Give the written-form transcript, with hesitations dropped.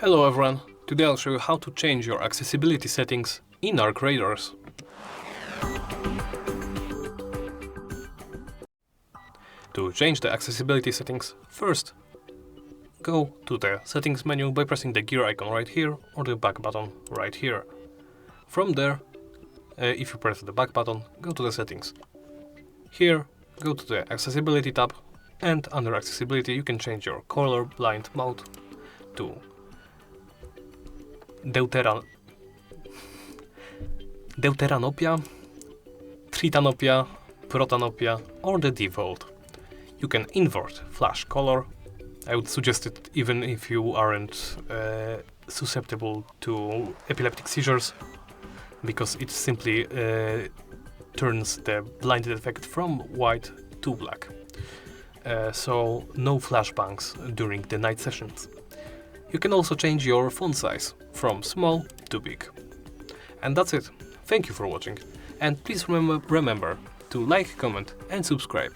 Hello everyone, today I'll show you how to change your accessibility settings in Arc Raiders. To change the accessibility settings, first go to the settings menu by pressing the gear icon right here or the back button right here. From there, if you press the back button, go to the settings. Here, go to the accessibility tab, and under accessibility you can change your color blind mode to Deuteranopia, Tritanopia, Protanopia or the default. You can invert flash color. I would suggest it even if you aren't susceptible to epileptic seizures, because it simply turns the blinded effect from white to black. So no flashbangs during the night sessions. You can also change your font size from small to big. And that's it. Thank you for watching, and please remember to like, comment and subscribe.